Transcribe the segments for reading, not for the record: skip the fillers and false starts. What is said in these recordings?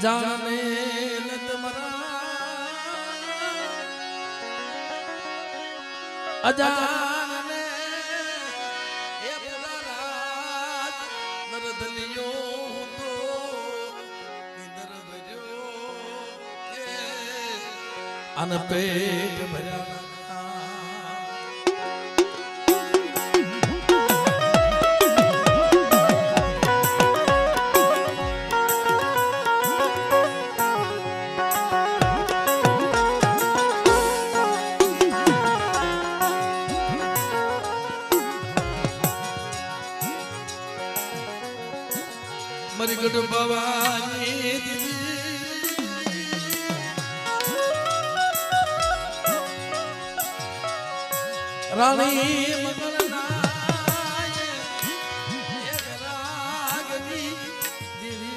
જાણે ન તમારા અજાને એ પુરારાજ નરધલિયો તો નિદર ભર્યો કે અન પેટ ભર્યા मरी गुड भवानी रानी मगन नाये एक रागनी देवी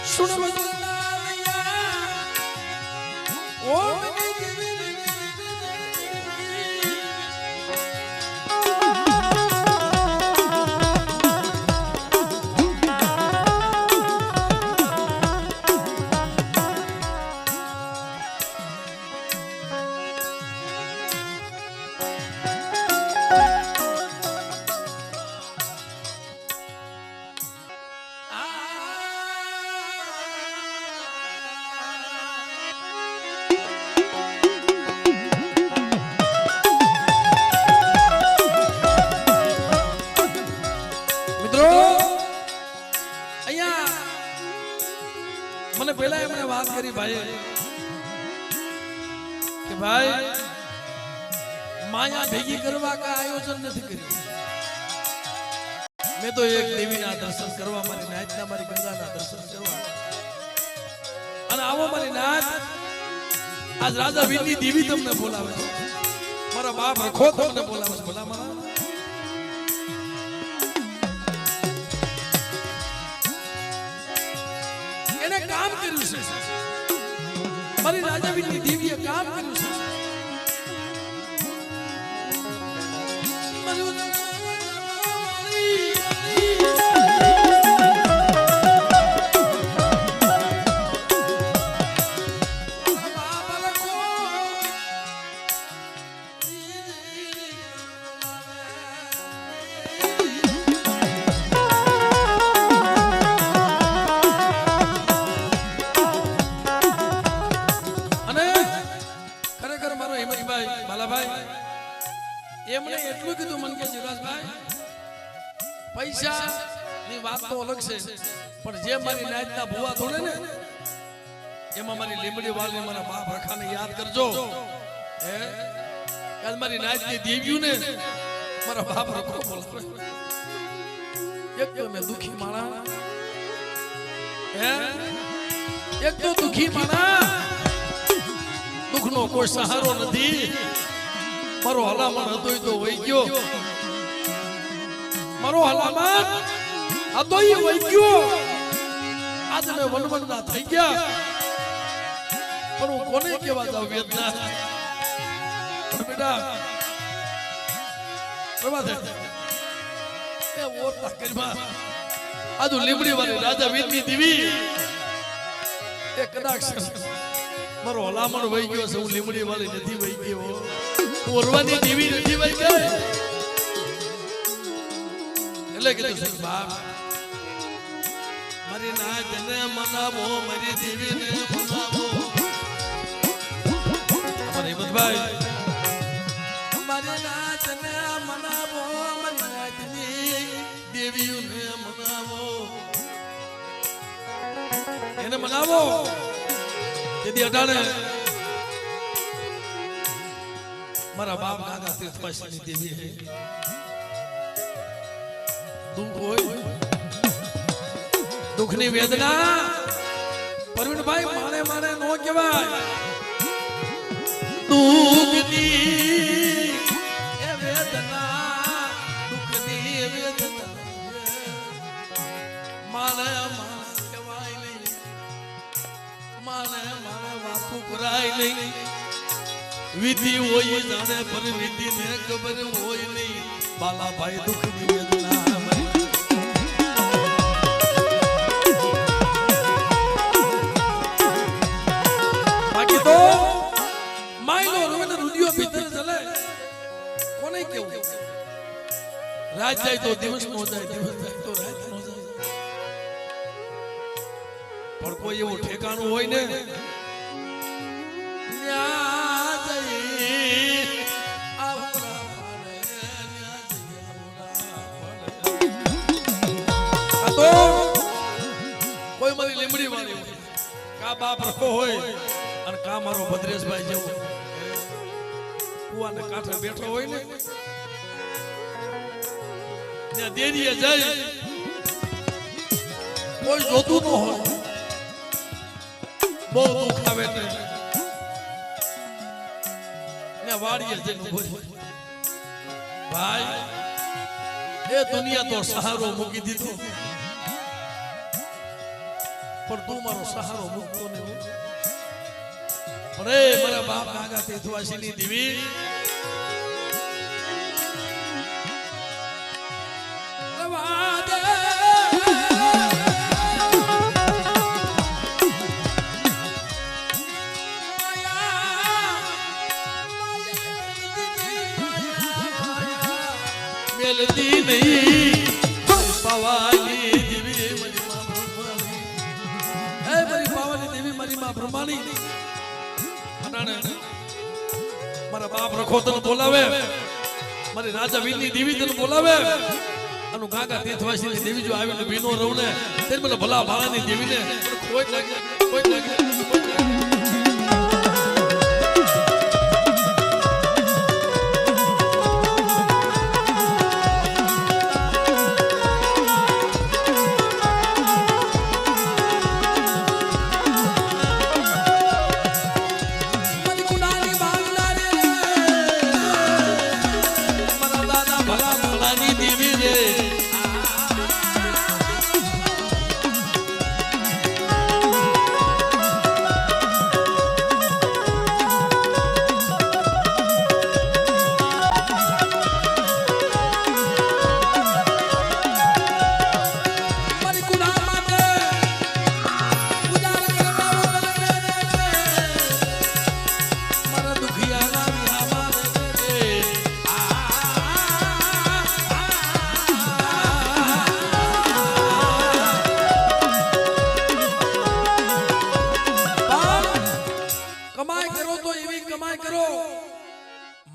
सुन बदलाया ओ મને પહેલા એમણે વાત કરી ભાઈ કે ભાઈ માયા ભેગી કરવા કા આયોજન નથી કર્યું મેં તો એક દેવીના દર્શન કરવા મારી નાચના મારી ગંગાના દર્શન કરવા અને આવો મારી નાચ આજ રાજા વીરની દેવી તમને બોલાવે છે મારા બાપ રખો તમને બોલાવે છે ભલા મારા काम કર્યું છે મારી રાજા વીરની દેવીએ કામ કર્યું છે એમણે એટલું કીધું મન કે જીરાજભાઈ પૈસા ની વાત તો અલગ છે પણ જે મારી નાચના ભુવા થોડે ને એમાં મારી લીમડી વાળી મારા બાપ રખાને યાદ કરજો હે કાલ મારી નાચની દેવ્યું ને મારા બાપ રખો બોલાવે એક તો મેં દુખી માણા હે એક તો દુખી માણા દુખનો કોઈ સહારો નથી મારો હલામણ હતો તો વહી ગયો મારો હલામણ હતો એ વહી ગયો આજ મેં વનવનના થઈ ગયા પણ હું કોને કેવા જાઉં વેદના બેટા પ્રભાતે એ ઓરતા કરીમાં આજુ લીમડી વાળી રાજા વીરની દેવી એ કદાચ મારો હલામણ વહી ગયો છે હું લીમડી વાળી નથી વહી ગયો ઓરવાની દેવી નથી વહી ગઈ એટલે કીધું છે બાપ મારી નાચને મનાવો મારી દેવીને મનાવો અમારે હિંમતભાઈ મારી નાચને મનાવો મારી નાચની દેવીઓને મનાવો એને મનાવો તેથી અટાણે મારા બાપ દાદા તીર્થપાસની દેવી હે દુઃખ હોય દુઃખની વેદના પરવીનભાઈ માણે માણે નો કહેવાય દુઃખની એ વેદના દુઃખની વેદના માણે માણે કહેવાય નહીં માણે માણે વાતું કરાય નહીં વિધિ હોય જાણે પર વિધિ ને ખબર હોય નહીં બાલાભાઈ દુઃખની વેદના બાકી તો માયનો રોને રુધિયો ભીતર ચલે કોને કેવું રાત જાય તો દિવસ નો જાય દિવસ જાય તો રાત નો જાય પણ કોઈ એવું ઠેકાણું હોય ને કોઈ મારી લીમડી વાળી કા બાપ રખો હોય અને કા મારો ભદ્રેશભાઈ જેવો કુવાને કાંઠે બેઠો હોય ને ત્યાં દેરીએ જાય કોઈ જોતું ન હોય બહુ દુઃખ આવે ને ત્યાં વાડીએ જઈને ઉભો છે ભાઈ એ દુનિયા તો સહારો મૂકી દીધો પણ તું મારો સહારો મૂકતો નહીં અરે મારા બાપ કાકા તીર્થવાસીની દેવી મેલતી નહીં પાવાની દેવી મારી માં બ્રહ્માણી હે મારી પાવાની દેવી મારી માં બ્રહ્માણી મારા બાપ રખો તને બોલાવે મારી રાજા વીરની દેવી તને બોલાવે અનુ કાકા તીર્થવાસીની દેવી જો આવીને ભીનો રહું ને તે મને ભલા ભાળાની દેવીને કોઈ લાગે કોઈ લાગે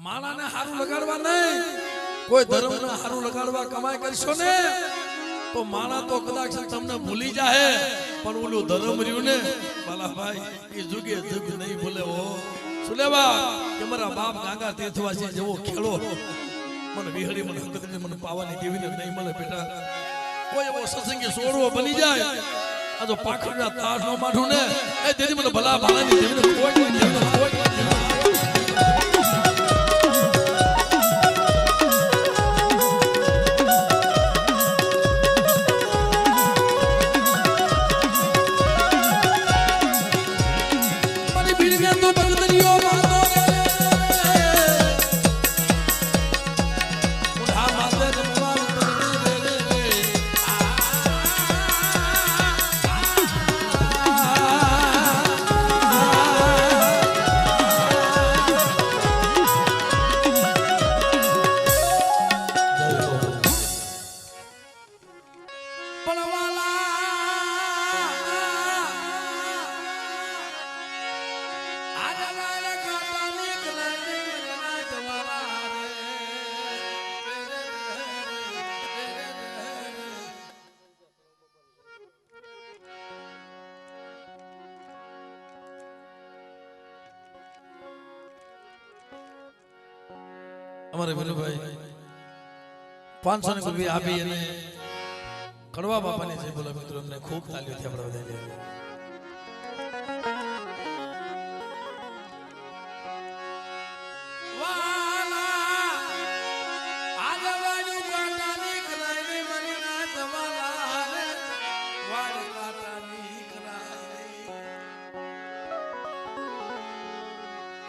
માણાને હારું લગાડવા નહીં કોઈ ધર્મને હારું લગાડવા કમાઈ કરશો ને તો માણા તો કદાચ તમને ભૂલી જાહે પણ ઓલું ધર્મ રહ્યું ને બાલાભાઈ એ જુગે જુગ નહીં ભૂલે હો સુલેવા કે મારા બાપ ગાંગા તીર્થવાસી જેવો ખેલો મને વિહળી મને હકતને મને પાવાની દેવીને નહીં મળે બેટા કોઈ એવો સત્સંગી સોરવો બની જાય આ જો પાખડના તાર નો માઠું ને એ દેવી મને ભલા ભાલાની દેવીને કોઈ દેવીને કોઈ અમારે વિનુભાઈ 500 ની કુલવી આપી અને કડવા બાપાની જય બોલો મિત્રો, એમને ખૂબ તાલીઓથી આપણે વધાવીએ.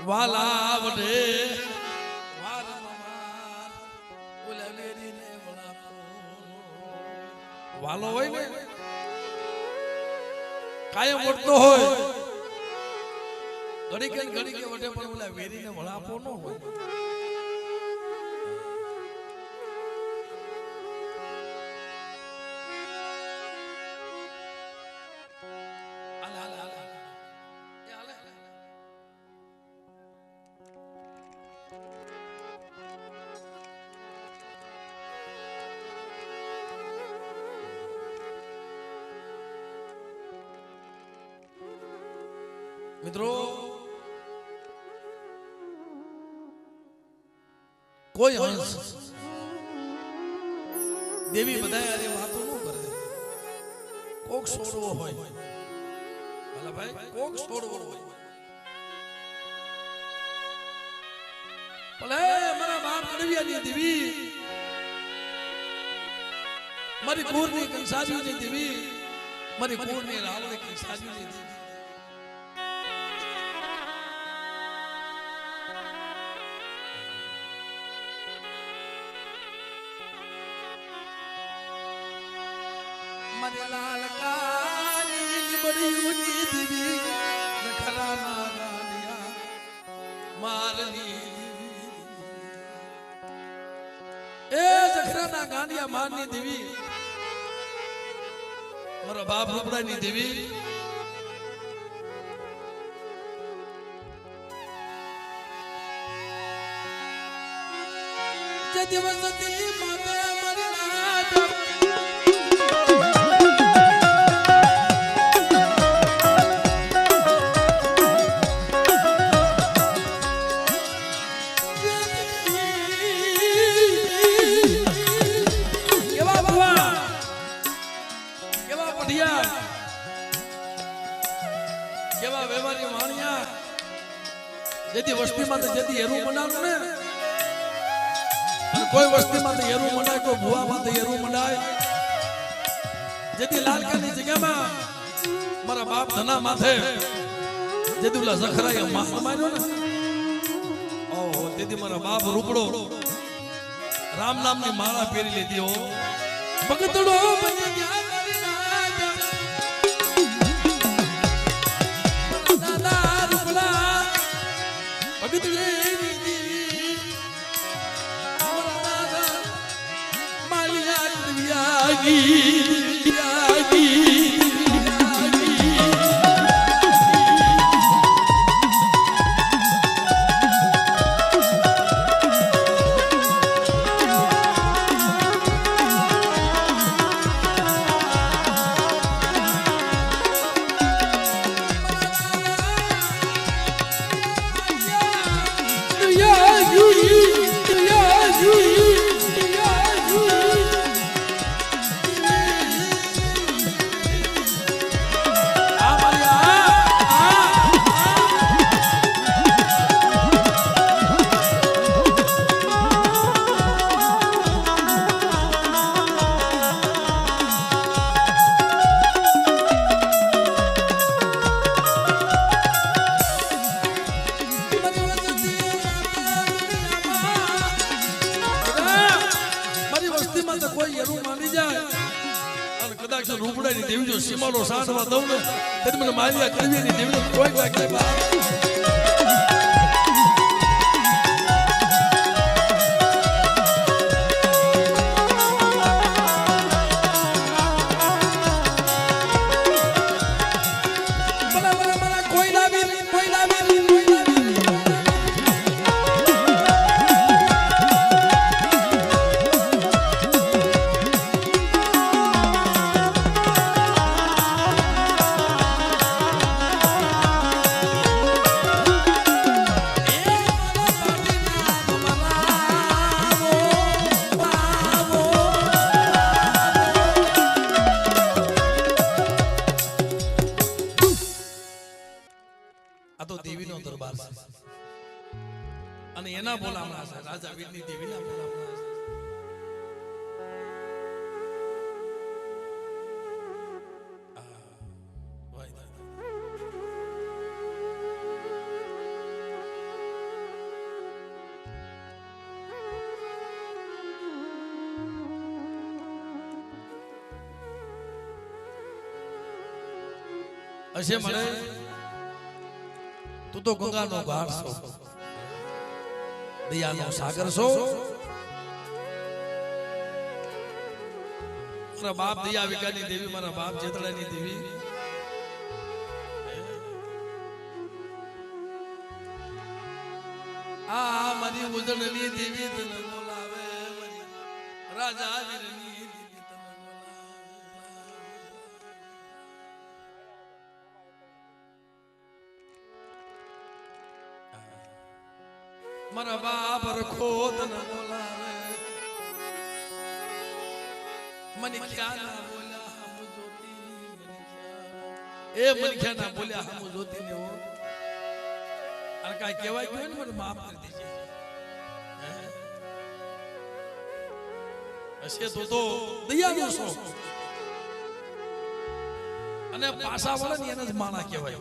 વાલા વડે વાર મમાર ઓલા લેરીને વળાપો વાલો હોય ને કાયમ વળતો હોય ઘડી કે વડે પણ ઓલા વેરીને વળાપો ન હોય. મિત્રો કોઈ હંસ દેવી બધાય આરે વાતો ન કરે. કોક છોડવો હોય ભલા ભાઈ, કોક છોડવો હોય. ભલે મારા બાપ કડવિયાની દેવી, મારી કુરની કંસારીની દેવી, મારી કુરની રાવણી કંસારીની દેવી. લાલ કાલી બડી ઊંચી દીવી જખરાના ગાંડિયા મારની એ જખરાના ગાંડિયા મારની દેવી, મારા બાપ રૂપડાની દેવી. જે દિવસથી માતે મરના કેવા વેવારી વાણિયા જેથી વસ્તીમાં તો જેથી હેરું બનાવું ને, કોઈ વસ્તીમાં તો હેરું મનાય, કોઈ ભુવામાં તો હેરું મનાય. જેથી લાલકાની જગ્યામાં મારા બાપ ધના માથે જેથી ઓલા જખરાએ માર્યો ને, ઓહો તેથી મારા બાપ રૂપડો રામ નામની માળા પહેરી લીધી. હો ભગતડો બની ગયા રૂપડાની દેવી જો સીમાડો સાંડવા દઉં ને તેથી મને માલિયા કરવીની દેવી કોઈ લાગે બા. એના બોલામણા છે, રાજા વીરની દેવીના બોલામણા છે. હશે મળે તું તો ગંગાનો ઘાટ છો, દયાનો સાગર છો. મારા બાપ દયા વિકાની દેવી, મારા બાપ જેતળાની દેવી. આ મારી ઉજળની દેવી તને બોલાવે, રાજા વીરની દેવી તને બોલાવે. મારા બાપ રખો તને બોલાવે, મને ખ્યાલ ના બોલ્યા હમ જોતી, એ મને ખ્યાલ ના બોલ્યા હમ જોતી ને હો. અને કાંઈ કહેવાય ગયું ને મને માફ કરી દેજે. હશે તો દયાનો છો, અને પાસા વળે ને એને જ માણા કહેવાય.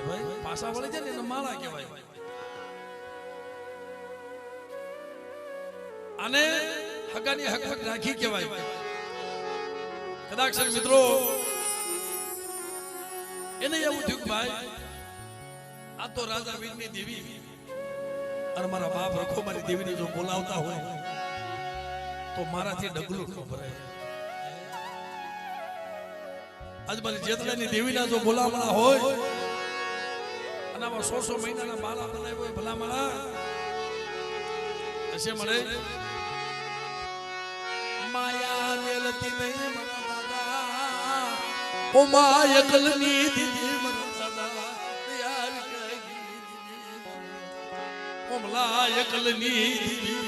ભાઈ પાસા વળે છે ને એને માણા કહેવાય. અને હગાની હક રાખી કહેવાય. કદાચ મિત્રો એને એવું થયું ભાઈ આ તો રાજા વીરની દેવી અને મારા બાપ રખો મારી દેવીને જો બોલાવતા હોય તો મારાથી ડગલું ન ભરાય. આજ મારી જેતળાની દેવીના જો બોલામણા હોય અને આમાં 100 મહિનાના બાળા બનાવ્યો હોય ભલામણા હશે મળે. માયા મેલતી નહીં મારા દાદા, ઓ માયા કલની દીદી મારા દાદા, દયા વિકાની દીદી, ઓ મલા કલની દીદી.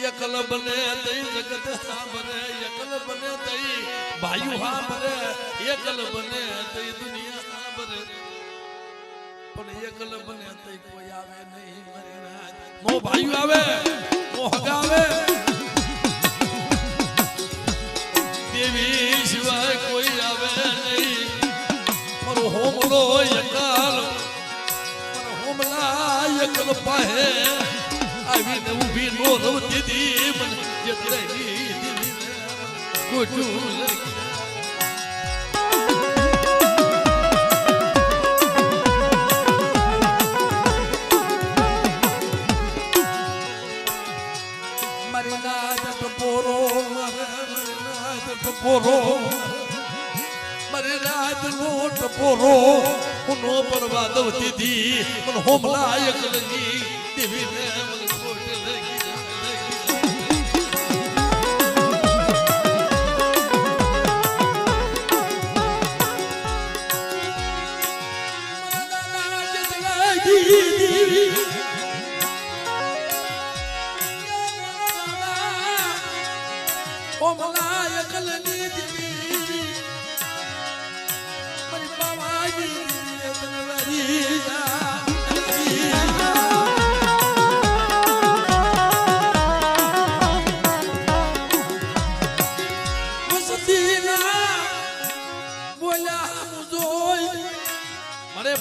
એકલ બને તઈ જગત સાંભરે, એકલ બને તઈ ભાયુ સાંભરે, એકલ બને તઈ દુનિયા સાંભરે, પણ એકલ બને તઈ કોઈ આવે નહીં. મારી રાત નો ભાયુ આવે, નો હગા આવે, દેવી સિવાય કોઈ આવે નહીં. મારો હોમલો એકલ, મારો હોમલા એકલ પાહે આવીને ઊભી નો રવતી દી મને જેતળાની દેવીને ગોઠું લગી. મારી નાદ ટપોરો, મારી નાદ ટપોરો, મારી નાદ નો ટપોરો નો પરવા દવતી દી મને હોમલા એકલની દેવીને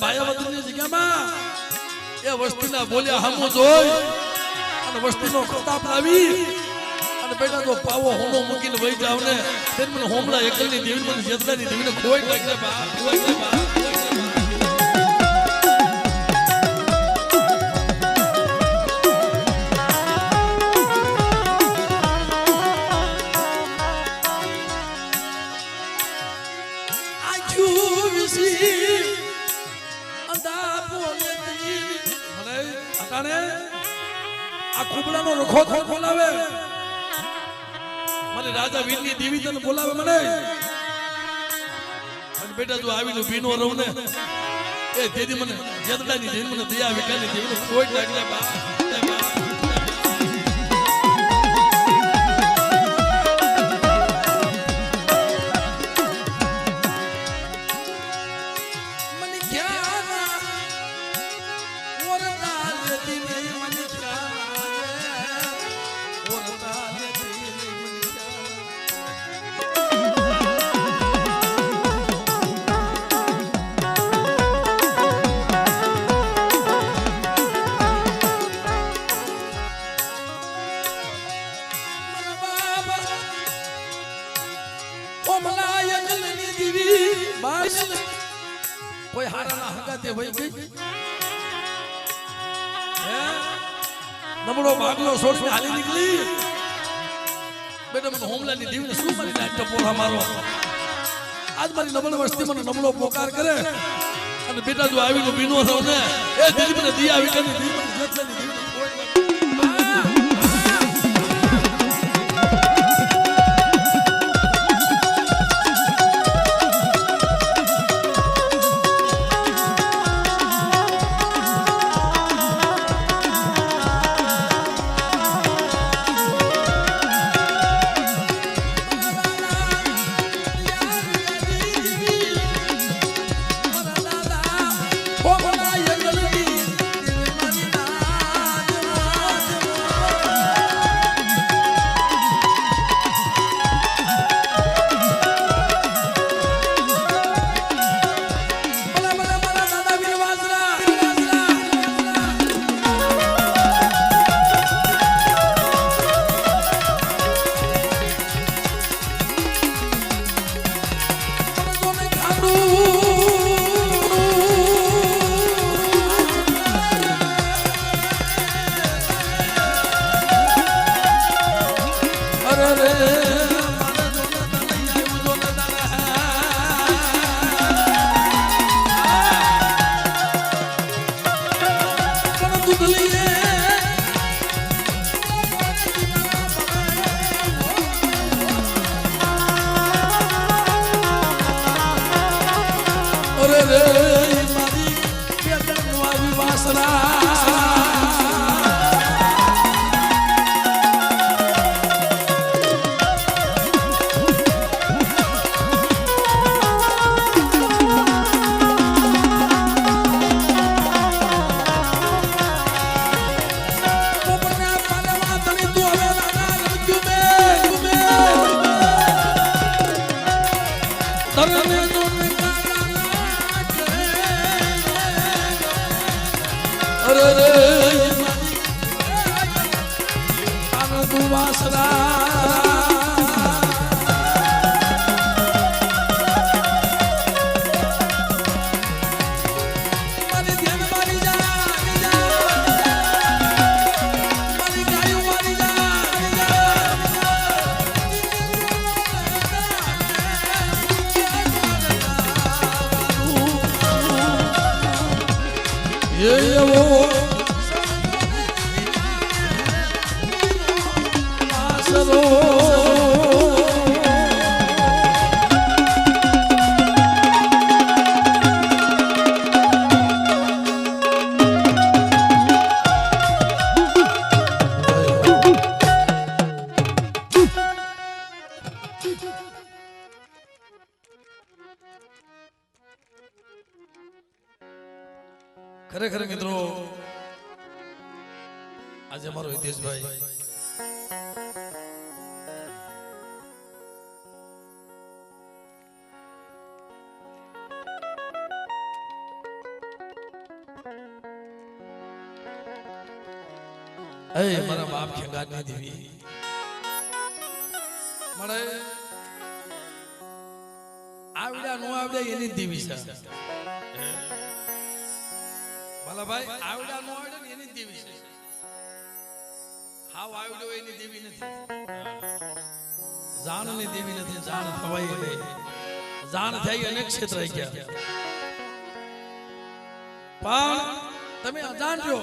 ભાયાવદરની જગ્યામાં એ વસ્તીના બોલ્યા હમુ જોઈ અને વસ્તીનો પ્રતાપ લાવી અને બેટા જો પાવો હોમો મૂકીને વહી જાવ ને તેમ મને હોમલા એકલની દેવી મને જેતળાની દેવીને ખોઈ લાગે બા, ખોઈ લાગે બા. આ કુબડાનો રખો બોલાવે મને, રાજા વીરની દેવી તને બોલાવે મને. અને બેટા જો આવીને ભીનો રહું ને એ દેદી મને જેતળાની દેવી મને દયા વિકાની દેવીને કોઈ લાગે બા. લેતી નહીં મને ખ્યાલ ઓરતા લેતી નહીં મને કોઈ હારાના હગાતે વઈ ગઈ નબળો ભાગલો છોડીને હાલી નીકળી બેટા મને હોમલાની દીવને શું મારી નાખ ટપોરા મારો આજ મારી નબળ વસ્તી મને નબળો પોકાર કરે અને બેટા જો આવીનો બીનો થયો ને એ દીદી મને દી આવી કે દીદી મને જેટલાની દીવને કોઈ ખરેખર મિત્રો આજે અમારો હિતેશભાઈ મારા બાપ ખેગાની દેવી મળે આવડ્યા નો આવડ્યા એની દેવી છે ભાઈ આવડા નો આવડે ને એની દેવી છે હાવ આવડ્યો એની દેવી નથી જાણ ની દેવી નથી જાણ થવાય નહીં જાણ થઈ અનેક ક્ષેત્ર ગયા પણ તમે અજાણ છો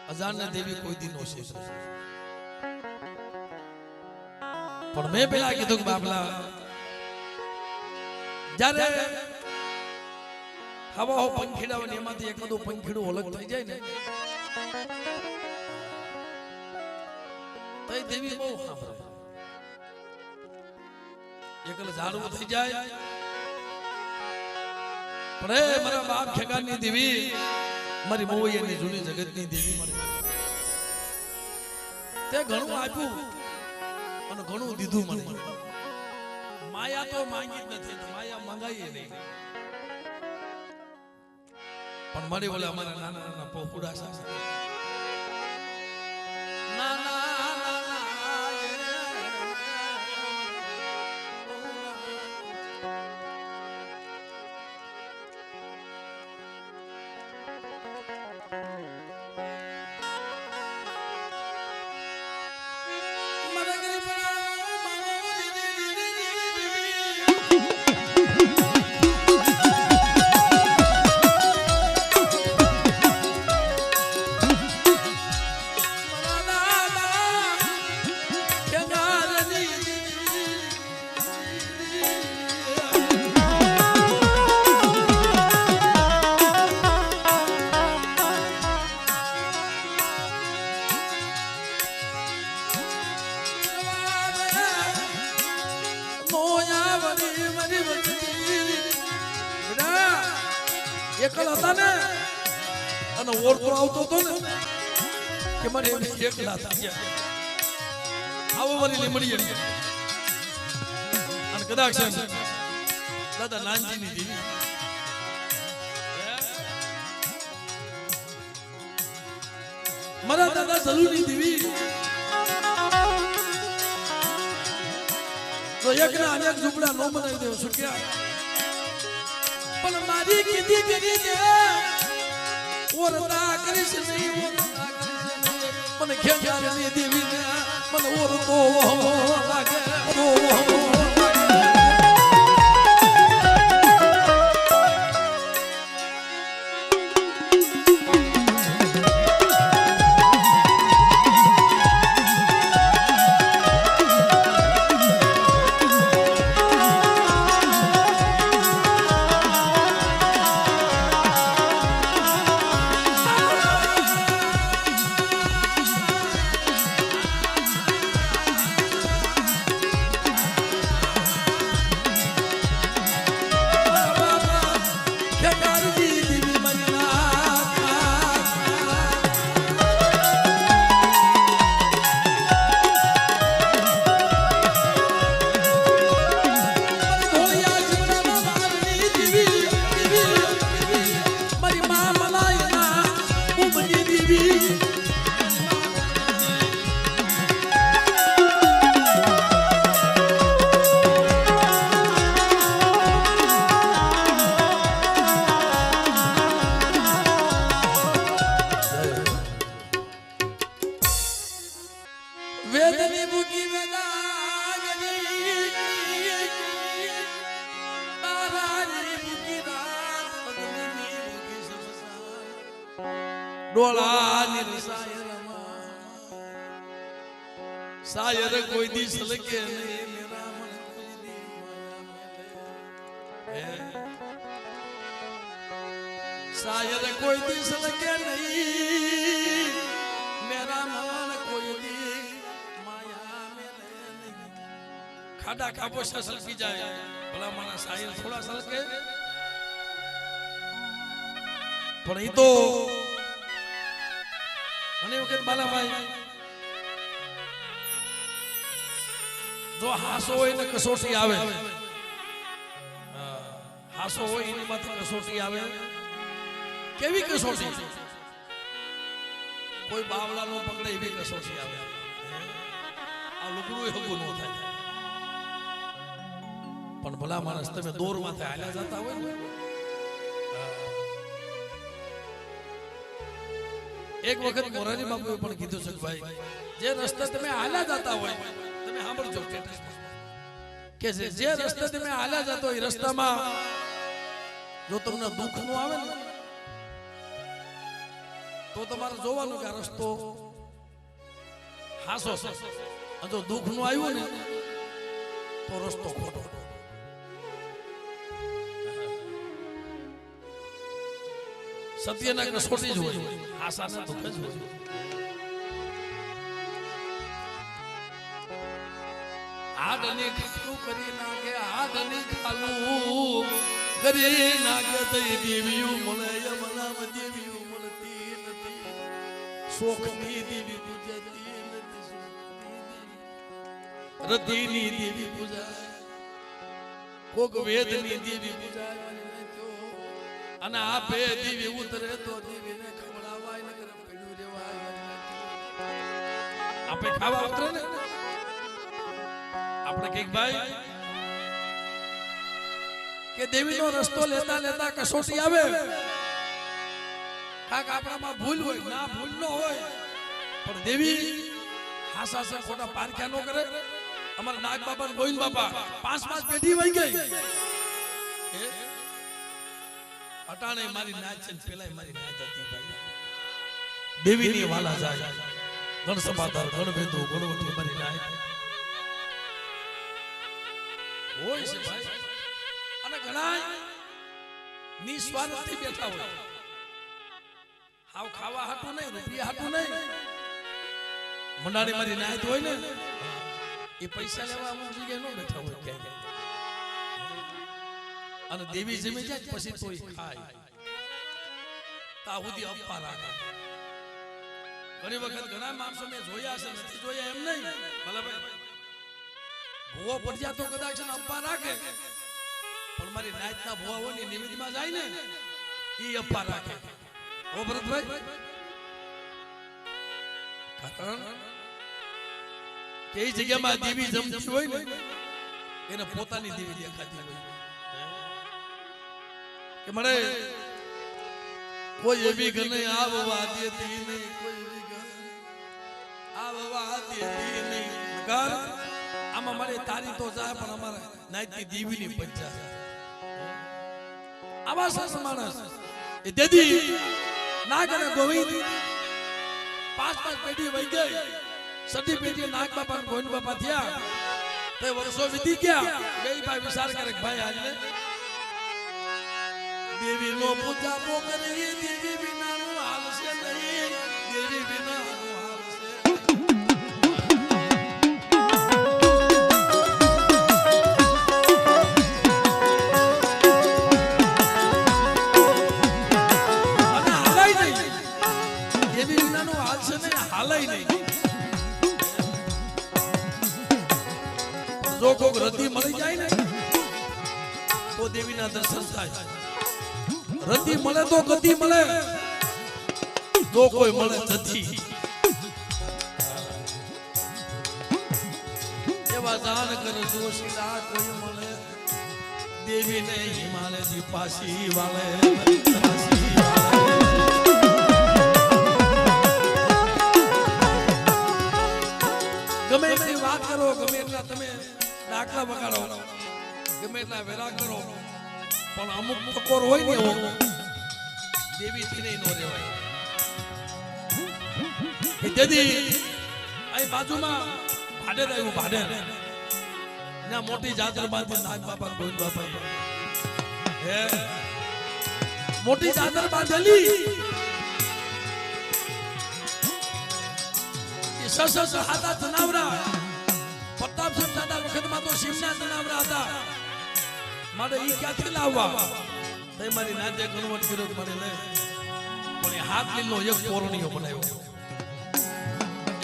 અજાણ ને દેવી કોઈ દી નો છે પણ મેં પેલા કીધું કે બાપલા જ્યારે હવા હો પંખીડાવાની એમાંથી એકાદું પંખીડું અલગ થઈ જાય ને તો એ દેવી બહુ સાંભળે એકલ ઝાડવું થઈ જાય પણ મારા બાપ ખેગાની દેવી મારી મોવૈયાની જૂની જગતની દેવી મને તે ઘણું આપ્યું અને ઘણું દીધું મને માયા તો માંગી જ નથી માયા માંગાઈ નહીં પણ મારી બોલે અમારા નાના નાના પોકુડા સાસા નાના એકલ હતા ને અને ઓળખો આવતો હતો ને કે મને એકલા હતા આવો મારી લીમડી અને કદાચ દાદા નાનજીની દેવી મારા દાદા સલુની દેવી તો એક ના અનેક ઝૂંપડા નો બનાવી દેવ સુખ્યા પણ મારી કીધી કરી દે ઓરતા કરીશ નહીં મને ખેંચાની દેવી ને મને ઓરતો લાગે सायर कोई दी सलके नहीं मेरा मन कोई दी माया में सायर कोई दी सलके नहीं मेरा मन कोई दी माया में नहीं खाड़ा खाबो सल की जाए भला माना सायर थोड़ा सलके पण ई तो घणी वखत बाला भाई जो हासो होय ने कसोटी आवे हासो होय एनी माथे कसोटी आवे केवी कसोटी कोई बावला नो पकड़े एवी कसोटी आवे आ लुकड़ू हगु नो थाय पण भला मानस तमे दोर माथे हाल्या जाता होय ने एक वखत मोरारी बापूए पण कीधुं છે ભાઈ જે રસ્તે તમે હાલ્યા જાતા હોય તમે સાંભળજો કે જે રસ્તે તમે હાલ્યા જાતો એ રસ્તામાં જો તમને દુઃખ નું આવે ને તો તમારે જોવાનું કે આ રસ્તો હાસો છે અને જો દુઃખ નું આવ્યું ને તો રસ્તો ખોટો સત્યના કસોટી જ હોય આશાના દુઃખ જ હોય આડની ખાલું કરી નાખે આડની ખાલું કરી નાખે તો દેવીઓ મળે યમનામ દેવીઓ મળતી શોખની દેવી પૂજાતી રતિની દેવી પૂજાય કોક વેદની દેવી પૂજાય અને આ બે દેવી ઉતરે તો દેવીને ખવડાવાય ને કરે પીડું રેવાય આપે ખાવા ઉતરે ને આપણે કઈક ભાઈ કે દેવીનો રસ્તો લેતા લેતા કસોટી આવે કાક આપણામાં ભૂલ હોય ના ભૂલ ન હોય પણ દેવી હાસા ખોટા પારખ્યા નો કરે અમારા નાગ બાબા ગોવિંદ બાપા 5 પેઢી વહી ગઈ અટાણે મારી નાચ છે પેલા મારી નાચ હતી ભાઈ દેવીની વાલા જાય ગણ સભાદાર ગણ ભેદો ગણવટી મારી નાચ હોય છે ભાઈ અને ઘણા નિસ્વાર્થથી બેઠા હોય હાવ ખાવા હાટું નહીં રૂપિયા હાટું નહીં મંડાણી મારી નાચ હોય ને એ પૈસા લેવા અમુક જગ્યાએ ન બેઠા હોય ક્યાંય અને દેવી જમી જાય પછી તોય ખાય તા સુધી અપ્પા રાખે ઘણી વખત ઘણા માણસો મેં જોયા છે નથી જોયા એમ નહીં ભલે ભાઈ ભૂવો પડ્યા તો કદાચ અપ્પા રાખે પણ મારી નાચના ભૂવા હોય ને નિવેદમાં જાય ને એ અપ્પા રાખે ઓ ભરતભાઈ કારણ કે એ જગ્યામાં દેવી જમતી હોય ને એને પોતાની દેવી દેખાતી હોય કે મને કોઈ એવી ગને આવવા દેતી નહીં કોઈ એવી ગને આવવા દેતી નહીં કર આમાં મારે તારી તો જાય પણ અમારે નાઈતી દેવીની પંચા આવા સાસ માણસ એ દેદી નાગ અને ગોવિંદ 5 પેઢી વહી ગઈ સદી પેઢી નાગ બાપા અને ગોવિંદ બાપા થયા તે વર્ષો વીતી ગયા બે ભાઈ વિચાર કરે ભાઈ આજને દેવી નો પૂજા પો કરે દેવી વિના નું હાલશે નહીં દેવી વિના નું હાલશે અને હાલાય નહીં દેવી વિના નું હાલશે નહીં હાલાય નહીં જો કોક રતિ મળી જાય ને તો દેવીના દર્શન થાય રતિ મળે તો ગતિ મળે તો કોઈ મળે નથી એવા જાણ કર જોશીલા કોઈ મળે દેવી ને હિમાલય જી પાસી વાળે ગમે એટલી વાત કરો ગમે એટલા તમે દાખલા વગાડો ગમે એટલા વેરા કરો પણ અમુક ટકોર હોય ને એવો દેવી થી નહીં નો રહેવાય કે દેદી અહીં બાજુમાં ભાડેર આવ્યું ભાડેર ત્યાં મોટી જાતર બાંધી નાગ બાપા ગોવિંદ બાપા હે મોટી જાતર બાંધેલી એ સસ હાથા જનાવરા પ્રતાપસિંહ દાદા વખતમાં તો સિંહના જનાવરા હતા મારે ઈ ક્યાંથી લાવવા તે મારી નાજે કન્વર્ટ કર્યો મને લે પણ એ હાથ લીલો એક પોરણીયો બનાવ્યો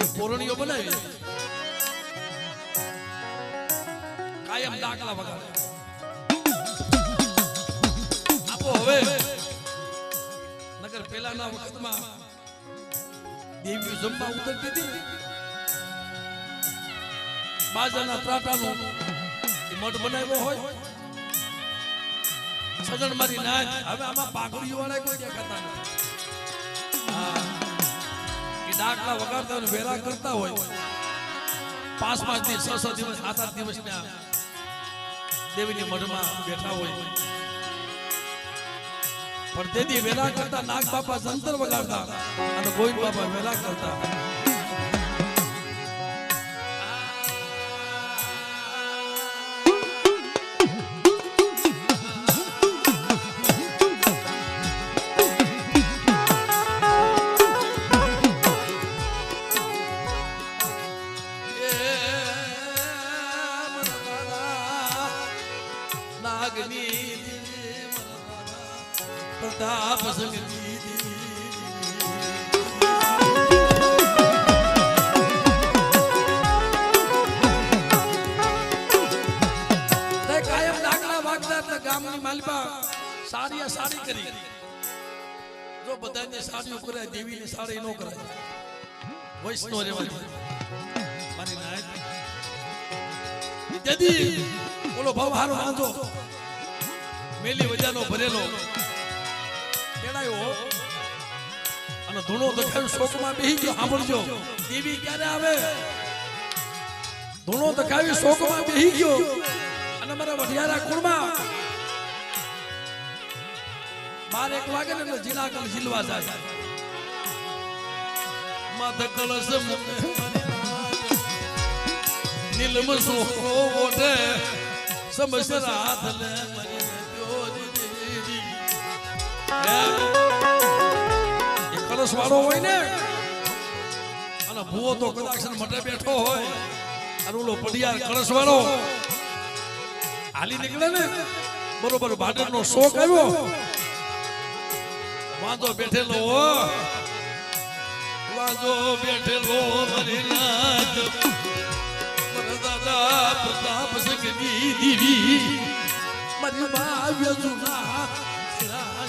એક પોરણીયો બનાવી કાયમ દાખલા વગાડે આપો હવે નગર પેલાના વખતમાં દેવી જમવા ઉતરતી હતી બાજાના ત્રાટાનું એ મઠ બનાવ્યો હોય સજણ મારી નાચ હવે આમાં પાઘડીઓ વાળા કોઈ દેખાતા નથી એ દાખલા વગાડતા હોય વેરા કરતા હોય 5 દિવસ 6 દિવસ 7 દિવસ ના દેવીની મઢમાં બેઠા હોય પણ તેથી વેરા કરતા નાગ બાપા જંતર વગાડતા અને ગોવિંદ બાપા વેરા કરતા પ્રતાપ સંગતી એની સાડી નો કરાય વૈષ્ણવ રેવાની મારી નાય જદી બોલો ભાવ હારો વાંધો મેલી વજાનો ભરેલો તેડાયો અને ધૂણો દખાયું શોકમાં બેહી ગયો સાંભળજો દેવી ક્યારે આવે ધૂણો દખાવી શોકમાં બેહી ગયો અને મારા વઢિયારા કુળમાં 12-1 વાગે ને જીલા કલ જીલવા જાય માથે કળશ નીલમ સોખો ઓઢે સમસર હાથ લે મરી એ કળશ વાળો હોય ને અને ભૂવો તો કદાચ મટે બેઠો હોય અને ઓલો પડિયાર કળશ વાળો હાલી નીકળે ને બરોબર ભાડરનો શોક આવ્યો વાંધો બેઠેલો વાંધો બેઠેલો મારી નાથ મારા દાદા પ્રતાપ સંગની દીવી મારી ભાવ્ય જુના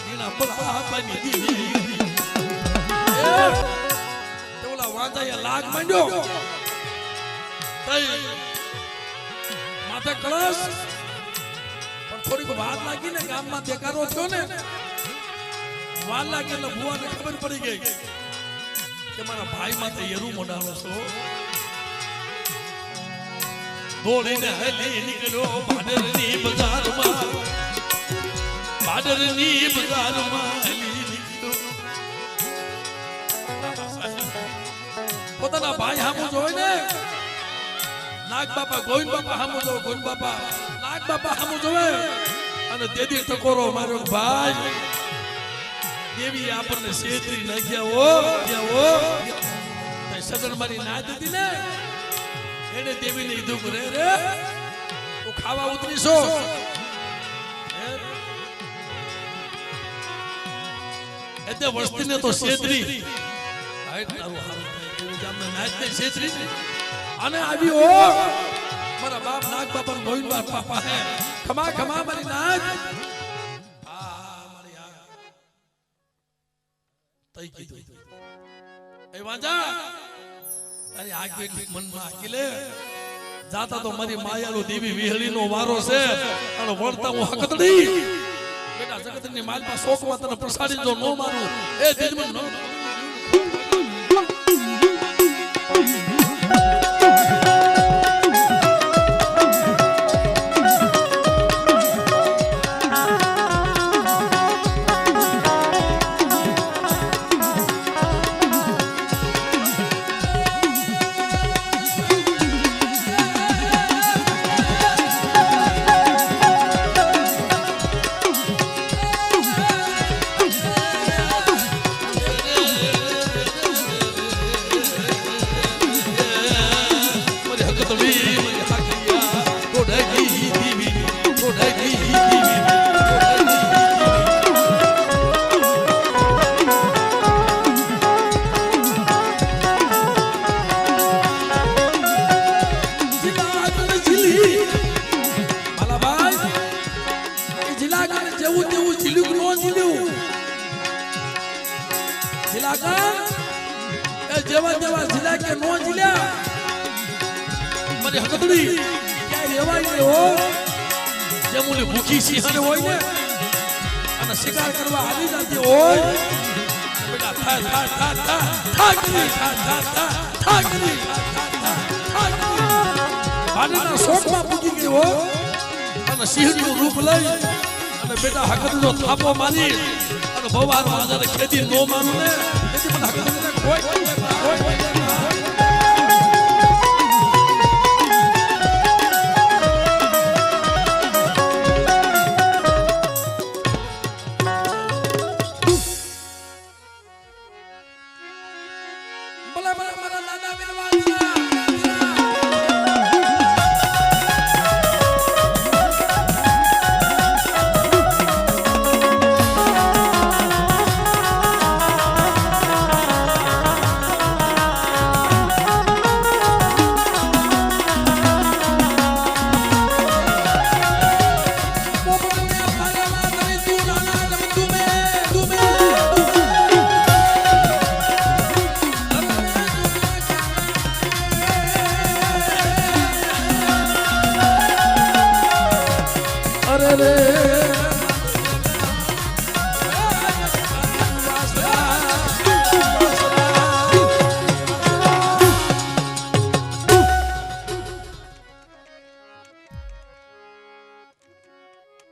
જીણા પલાપની દીવી ઓલા વાંધાએ લાગ માંડ્યો માથે કળશ પણ થોડીક વાર લાગી ને ગામમાં દેખાડો થયો ને વાર લાગે એટલે ભુવાને ખબર પડી ગઈ કે મારા ભાઈ માથે યરુ મોડાલો છો દોડીને હલી નીકળ્યો ભાડરની બજારમાં હલી નીકળ્યો પોતાના ભાઈ હામું જોઈ ને નાગ બાપા ગોવિંદ બાપા હામું જો ગોવિંદ બાપા નાગ બાપા હામું જોવે અને તેદી ટકોરો માર્યો ભાઈ દેવી આપણને છેતરી નાખ્યા ઓ સગન મારી ના દીધી ને એને દેવી ને કીધું રે તું ખાવા ઉતરીશો એટલે વસ્તીને તો છેતરી તારું હારું જામને નાચ ને છેતરી અને આવ્યો મારા બાપ નાગ બાપા ગોવિંદ બાપા હે ખમા ખમા મારી નાચ તઈ કીધું એ વાંજા તારી આગળ મનમાં આકીલે જાતા તો મારી માયાલો દેવી વિહળીનો વારો છે અને વળતા હું હકતડી બેટા જગતની માલમાં શોકમાં તને પ્રસાદી જો નો મારું એ દિલમાં નો જેવા જેવા જિલ્લા કે નો જિલ્લા મને હકતડી ક્યાં રેવાય ને હો જે મુલી ભૂખી સિંહણ હોય ને અને શિકાર કરવા આવી જતી હોય બેટા થા થા થા થા થાકરી થા થા થા થાકરી ભાડીના શોકમાં પૂજી ગઈ હો અને સિંહનું રૂપ લઈ અને બેટા હકતડીનો થાપો મારી અને ભવાર રાજાને ખેતી નો માનું ને તેથી મને હકતડીને કોઈ ભલા ભલા